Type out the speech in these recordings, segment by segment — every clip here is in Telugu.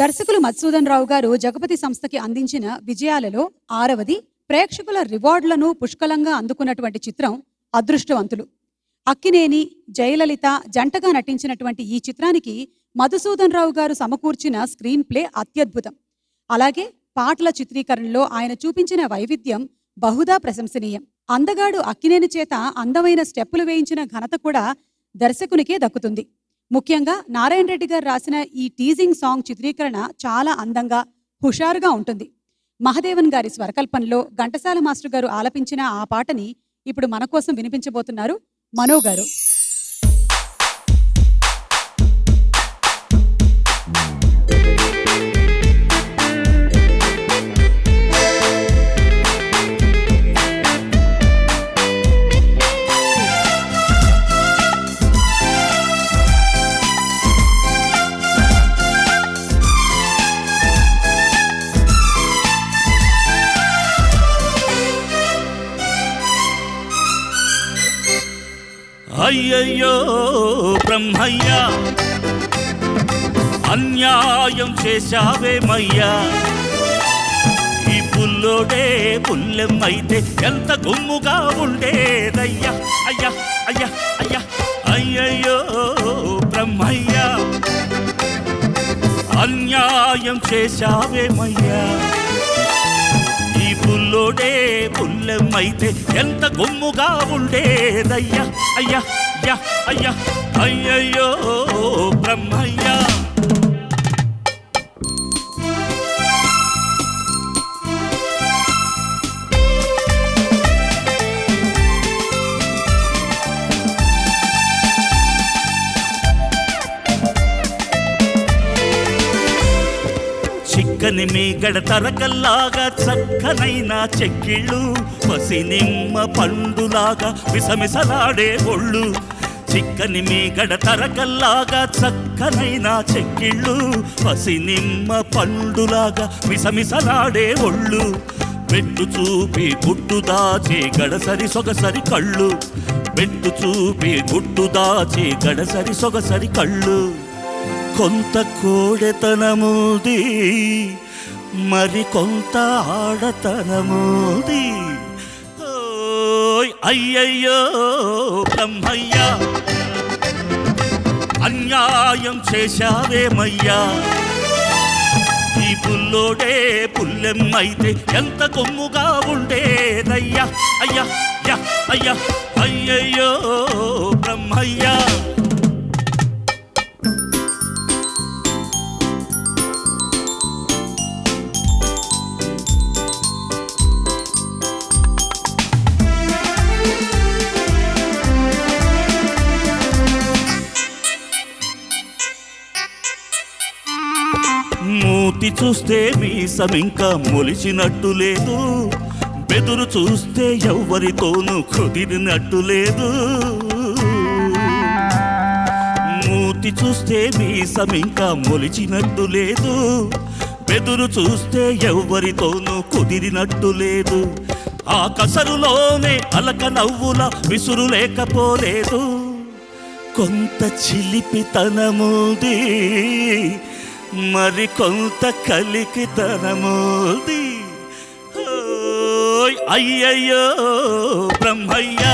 దర్శకులు మధుసూదన్ రావు గారు జగపతి సంస్థకి అందించిన విజయాలలో 6వది, ప్రేక్షకుల రివార్డులను పుష్కలంగా అందుకున్నటువంటి చిత్రం అదృష్టవంతులు. అక్కినేని, జయలలిత జంటగా నటించినటువంటి ఈ చిత్రానికి మధుసూదన్ రావు గారు సమకూర్చిన స్క్రీన్ ప్లే అత్యద్భుతం. అలాగే పాటల చిత్రీకరణలో ఆయన చూపించిన వైవిధ్యం బహుదా ప్రశంసనీయం. అందగాడు అక్కినేని చేత అందమైన స్టెప్పులు వేయించిన ఘనత కూడా దర్శకునికే దక్కుతుంది. ముఖ్యంగా నారాయణ రెడ్డి గారు రాసిన ఈ టీజింగ్ సాంగ్ చిత్రీకరణ చాలా అందంగా, హుషారుగా ఉంటుంది. మహదేవన్ గారి స్వరకల్పనలో ఘంటసాల మాస్టర్ గారు ఆలపించిన ఆ పాటని ఇప్పుడు మన కోసం వినిపించబోతున్నారు మనో గారు. అయ్యయ్యో బ్రహ్మయ్యా, అన్యాయం చేశావేమయ్యా. ఈ పుల్లోడే పుల్లెమైతే ఎంత గుమ్ముగా ఉండేదయ్యా. అయ్యా అయ్యా అయ్యా అయ్యయ్యో బ్రహ్మయ్యా, అన్యాయం చేశావేమయ్యా. ఈ పుల్లోడే పుల్లెమైతే ఎంత గుమ్ముగా ఉండేదయ్యా. అయ్యా అయ్యా అయ్యా అయ్యయ్యో బ్రహ్మయ్యా. చిక్కని మీ గడతరకల్లాగా చక్కనైన చెక్కిళ్ళు, పసి నిమ్మ పండులాగా విసమిసలాడే ఒళ్ళు. చిక్కని మీ గడతరకల్లాగా చక్కనైన చెక్కిళ్ళు, పసి నిమ్మ పండులాగా విసమిసలాడే ఒళ్ళు. పెట్టు చూపి గుట్టు దాచి గడసరి సొగసరి కళ్ళు, పెట్టు చూపి గుట్టు దాచి గడసరి సొగసరి కళ్ళు. కొంత కోడెతనముది, మరి కొంత ఆడతనముది. అయ్యయ్యో బ్రహ్మయ్యా, అన్యాయం చేశావేమయ్యా. ఈ పుల్లోడే పుల్లెమైతే ఎంత కొమ్ముగా ఉండేదయ్యా. అయ్యా అయ్యా అయ్యా అయ్యయ్యో బ్రహ్మయ్యా. మూతి చూస్తే మీసమింకా మొలిచినట్టు లేదు, బెదురు చూస్తే ఎవ్వరితోనూ కుదిరినట్టు లేదు. మూతి చూస్తే మీసమింకా మొలిచినట్టు లేదు, బెదురు చూస్తే ఎవ్వరితోనూ కుదిరినట్టు లేదు. ఆ కసరులోనే అలక నవ్వుల విసురు లేకపోలేదు. కొంత చిలిపితనముది, మరి కొంత కలికితనముది. అయ్యయ్యో బ్రహ్మయ్యా,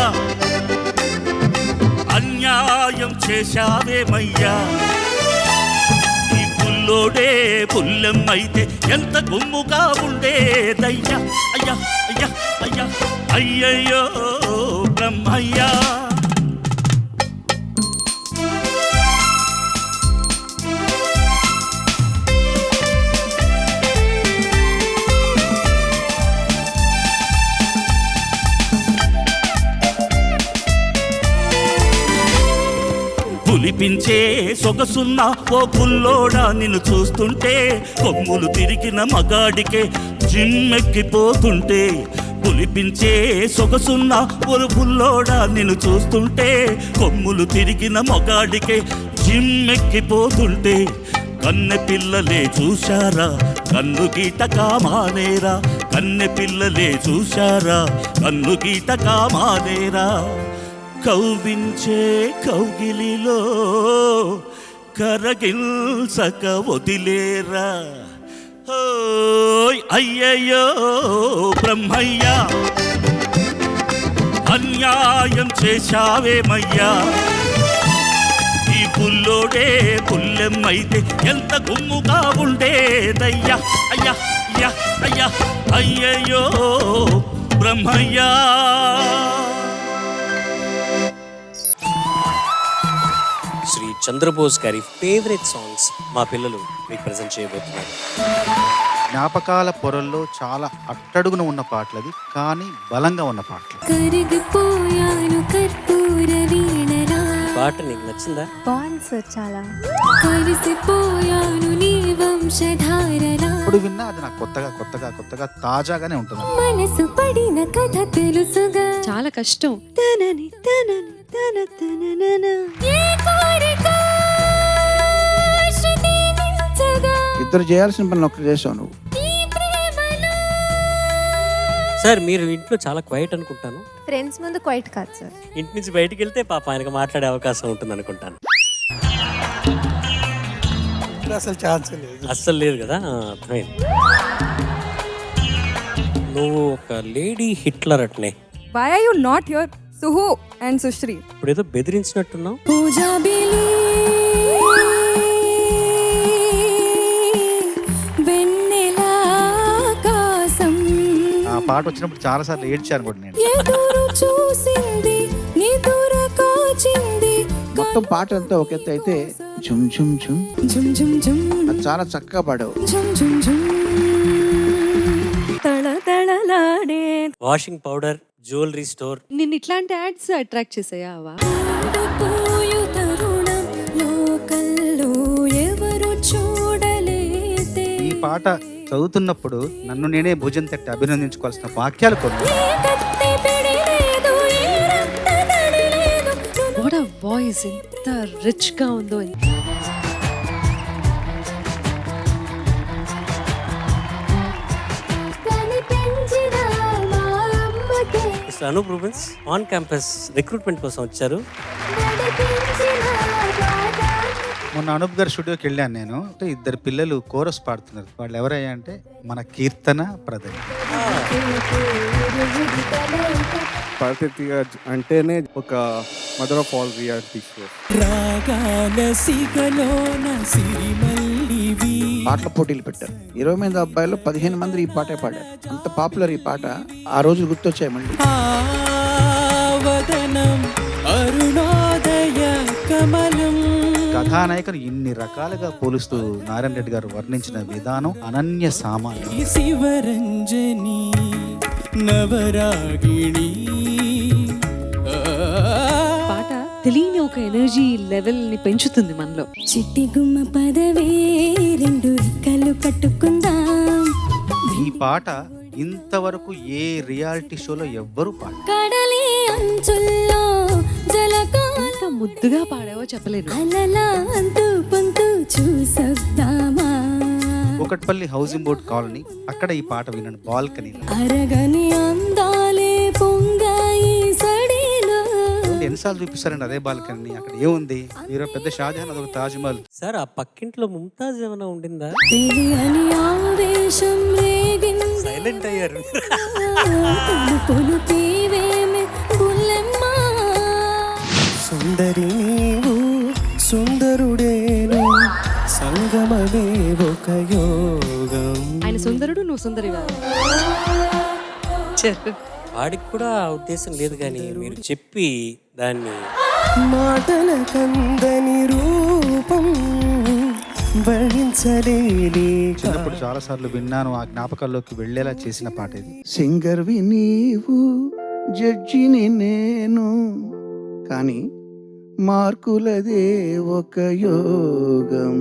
అన్యాయం చేశావేమయ్యా. ఈ పుల్లోడే పుల్లెమైతే ఎంత గుమ్ముగా ఉండేదయ్యా. అయ్యా అయ్యా అయ్యా అయ్యయ్యో బ్రహ్మయ్యా. పులిపించే సొగసున్న ఓ పుల్లోడా, నిన్ను చూస్తుంటే కొమ్ములు తిరిగిన మగాడికే జిమ్మెక్కిపోతుంటే. పులిపించే సొగసున్న ఓ పుల్లోడా, నిన్ను చూస్తుంటే కొమ్ములు తిరిగిన మగాడికే జిమ్మెక్కిపోతుంటే. కన్నె పిల్లలే చూశారా కన్ను గీత కామానేరా, కన్నె పిల్లలే చూశారా కన్ను గీత కామానేరా. కౌవించే కౌగిలిలో కరగిల్సక వదిలేరా ఓయ్ అయ్యయ్యో బ్రహ్మయ్యా అన్యాయం చేశావేమయ్యా ఈ పుల్లోడే పుల్లెమ్మైతే ఎంత గుమ్ముగా ఉండేదయ్యా అయ్యా అయ్యా అయ్యా అయ్యయ్యో బ్రహ్మయ్యా శ్రీ చంద్రబోస్ గారి ఫేవరెట్ సాంగ్స్ మా పిల్లలు మీకు ప్రజెంట్ చేయబోతున్నారు. జ్ఞాపకాల పొరల్లో చాలా అట్టడుగున ఉన్న పాటలది, కానీ బలంగా ఉన్న పాటలు. కరిగిపోయాను కర్పూర వీణలా. పాట నీకు నచ్చిందా? బాగుంది సార్, చాలా కలిసిపోయాను నీ వంశధారలా. ఇప్పుడు విన్నా అది నాకు కొత్తగా తాజాగానే ఉంటుంది. మనసు పడిన కథ తెలుసుగా. చాలా కష్టం. తనని తనని తన తననన. ఏ కోరిక శృతి మించగా. ఇద్దరు చేయాల్సిన పనులు ఒక్కటి చేసావు నువ్వు. నీ ప్రేమలో. సార్ మీరు ఇంట్లో చాలా క్వైట్ అనుకుంటాను. ఫ్రెండ్స్ ముందు క్వైట్ కాదు సార్. ఇంటి నుంచి బయటికి వెళ్తే పాప ఆయనకు మాట్లాడే అవకాశం ఉంటుంది అనుకుంటాను. అసలు ఛాన్స్ లేదు. అస్సలు లేదు కదా, అర్థమైంది. నువ్వు ఒక లేడీ హిట్లర్ అట్నే. Why are you not here? Suhu and Sushri. ఇప్పుడు ఏదో బెదిరించినట్టున్నావు. పూజా బిలి వెన్నెలా ఆకాశం. ఆ పాట వచ్చినప్పుడు చాలా సార్లు ఏడ్చాను కూడా నేను. ఎదురు చూసింది నిదుర కాచింది. మొత్తం పాట అంతా ఒక ఎత్తు అయితే ఝుమ్ ఝుమ్ ఝుమ్ ఝుమ్ ఝుమ్ ఝుమ్ అది చాలా చక్కగా పాడావు. ఝుమ్ ఝుమ్ ఝుమ్ తళ తళలాడే. Washing powder, jewellery store. నిన్ను ఇట్లాంటి యాడ్స్ అట్రాక్ట్ చేసాయావా? పోయు తరుణం లోకల్లో ఎవరు చూడలేదే. ఈ పాట చదువుతున్నప్పుడు నన్ను నేనే భుజం తట్టి అభినందించుకోవాల్సిన వాక్యాలు కొన్ని. ఏ కత్తి పిడి లేదు, ఏ రక్త తడి లేదు. వాట్ ఆ వాయిస్, ఎంత రిచ్ గా ఉందో. కనిపించిన మా అమ్మకే mister Anoop Rubens on campus recruitment కోసం వచ్చారు. నడిపించిన బాధ. మొన్న అనూప్ గారి స్టూడియోకి వెళ్ళాను నేను. అంటే ఇద్దరు పిల్లలు కోరస్ పాడుతున్నారు. వాళ్ళు ఎవరయ్యా అంటే మన కీర్తన ప్రదయ్. పరిస్థితి అంటేనే ఒక mother of all reality show. పాటల పోటీలు పెట్టారు. 20 మంది అబ్బాయిలు 15 మంది ఈ పాటే పాడారు. అంత పాపులర్ ఈ పాట. ఆ రోజు గుర్తొచ్చాయి మళ్ళీ. కథానాయకుని ఇన్ని రకాలుగా పోలుస్తూ నారాయణ రెడ్డి గారు వర్ణించిన విధానం అనన్య సామాన్యం. శివరంజని నవరాగిణి. పాట తెలియని ఒక ఎనర్జీ లెవెల్ ని పెంచుతుంది మనలో. చిట్టి గుమ్మ పదవే రెండు రెక్కలు కట్టుకుందాం. ఈ పాట ఇంతవరకు ఏ రియాలిటీ షోలో ఎవ్వరూ పాడ. కడలి అంచుల్లో జలకాల ఎంత ముద్దుగా పాడావో చెప్పలేను. అలలా అంతు పొంతు చూసొద్దామా. ఒకట్పల్లి హౌసింగ్ బోర్డ్ కాలనీ, అక్కడ ఈ పాట వినండి బాల్కనీలో. అరగని అందాలే పొంగాయి సడిలో. ఎన్నిసార్లు చూపిస్తారండి అదే బాల్కనీ. అక్కడ ఏముంది? మీరు పెద్ద షాజహాన్, అదొక తాజ్మహల్. సార్ ఆ పక్కింట్లో ముంతాజ్ ఏమైనా ఉండిందా? తెలియని ఆవేశం రేగింది. సైలెంట్ అయ్యారు. పులు తీవేమి బుల్లెమ్మ. సుందరి నీవు సుందరుడేను సంగమమే ఒక యోగం. ఆయన సుందరుడు, నువ్వు సుందరివా? చెప్పు. వాడికి కూడా ఆ ఉద్దేశం లేదు, కానీ మీరు చెప్పి దాన్ని. మాటల కందని రూపం వర్ణించలేని. చిన్నప్పుడు చాలా సార్లు విన్నాను. ఆ జ్ఞాపకాల్లోకి వెళ్ళేలా చేసిన పాట ఇది. సింగర్వి నీవు, జడ్జిని నేను, కానీ మార్కులదే ఒక యోగం.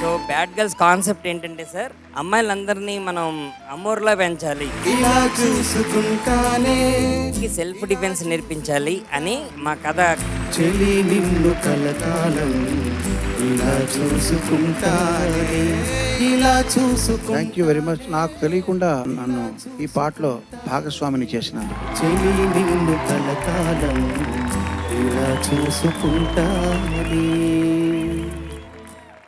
సో బ్యాడ్ గర్ల్స్ కాన్సెప్ట్ ఏంటంటే సార్, అమ్మాయిలందరినీ మనం అమ్మోర్లా పెంచాలి, ఇలా చూసుకుంటానే సెల్ఫ్ డిఫెన్స్ నేర్పించాలి అని మా కథ. చెలి నిన్ను కలకాలం ఇలా చూసుకుంటానే ఇలా చూసుకుంటా థ్యాంక్ యూ వెరీ మచ్. నాకు తెలియకుండా నన్ను ఈ పాటలో భాగస్వామిని చేసినందుకు. చెలి నిన్ను కలకాలం ఇలా చూసుకుంటానే